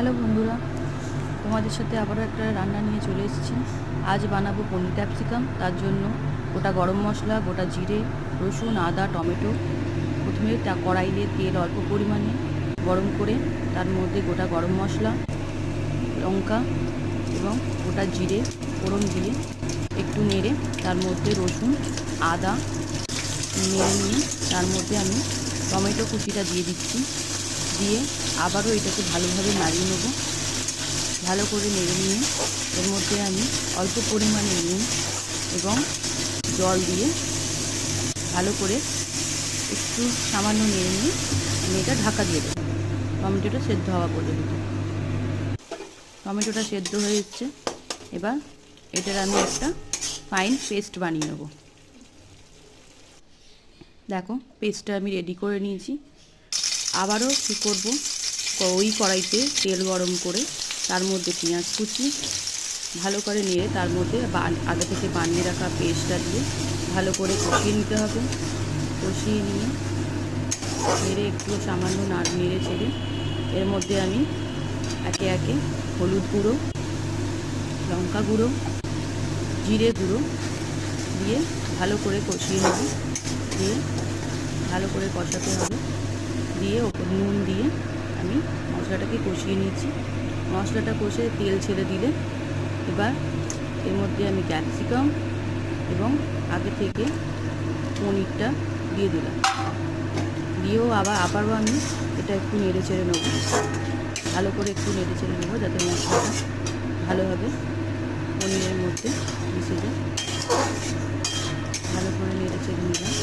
Hello বন্ধুরা, তোমাদের সাথে আবারও একটা রান্না নিয়ে চলে এসেছি। আজ বানাবো পনির ক্যাপসিকাম। তার জন্য গোটা গরম মশলা, গোটা জিরে, রসুন, আদা, টমেটো। প্রথমে কড়াইয়ে তেল অল্প পরিমাণে গরম করে তার মধ্যে গোটা গরম মশলা, লঙ্কা এবং গোটা জিরে ফোড়ন দিয়ে একটু নেড়ে তার মধ্যে রসুন, আদা নেড়ে নিয়ে তার মধ্যে আমি টমেটো কুচিটা দিয়ে দিচ্ছি। দিয়ে আবারও এটাকে ভালোভাবে নাড়িয়ে নেব। ভালো করে নেড়ে নিয়ে এর মধ্যে আমি অল্প পরিমাণে নুন এবং জল দিয়ে ভালো করে একটু সামান্য নেড়ে নিয়ে আমি এটা ঢাকা দিয়ে দেবো টমেটোটা সেদ্ধ হওয়া পর্যন্ত। টমেটোটা সেদ্ধ হয়ে যাচ্ছে। এবার এটার আমি একটা ফাইন পেস্ট বানিয়ে নেব। দেখো, পেস্টটা আমি রেডি করে নিয়েছি। আবারও কী করবো, ওই কড়াইতে তেল গরম করে তার মধ্যে পেঁয়াজ কুচি ভালো করে নিয়ে তার মধ্যে আগে থেকে বানিয়ে রাখা পেস্টটা দিয়ে ভালো করে কষিয়ে নিতে হবে। কষিয়ে নিয়ে নেড়ে একটু সামান্য নেড়ে ছেড়ে এর মধ্যে আমি একে একে হলুদ গুঁড়ো, লঙ্কা গুঁড়ো, জিরে গুঁড়ো দিয়ে ভালো করে কষিয়ে নেব। দিয়ে ভালো করে কষাতে হবে। দিয়ে ওপর নুন দিয়ে আমি মশলাটাকে কষিয়ে নিয়েছি। মশলাটা কষে তেল ছেড়ে দিলে এবার এর মধ্যে আমি ক্যাপসিকাম এবং আগে থেকে পনিরটা দিয়ে দিলাম। দিয়েও আবারও আমি এটা একটু নেড়ে চেড়ে নেব। ভালো করে একটু নেড়ে চেড়ে নেব যাতে মশলাটা ভালোভাবে পনিরের মধ্যে মিশে যায়। ভালো করে নেড়ে চেড়ে নিলাম।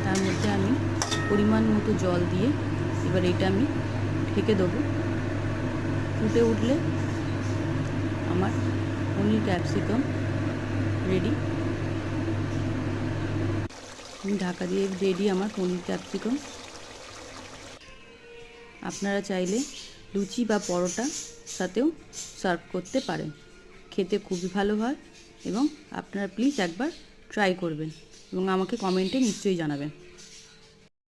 তার মধ্যে আমি পরিমাণ মতো জল দিয়ে এবার এটা আমি ঢেকে দেবো। ফুটে উঠলে আমার পনির ক্যাপসিকাম রেডি। আমি ঢাকা দিয়ে রেডি আমার পনির ক্যাপসিকাম। আপনারা চাইলে লুচি বা পরোটা সাথেও সার্ভ করতে পারেন। খেতে খুবই ভালো হয় এবং আপনারা প্লিজ একবার ট্রাই করবেন এবং আমাকে কমেন্টে নিশ্চয়ই জানাবেন।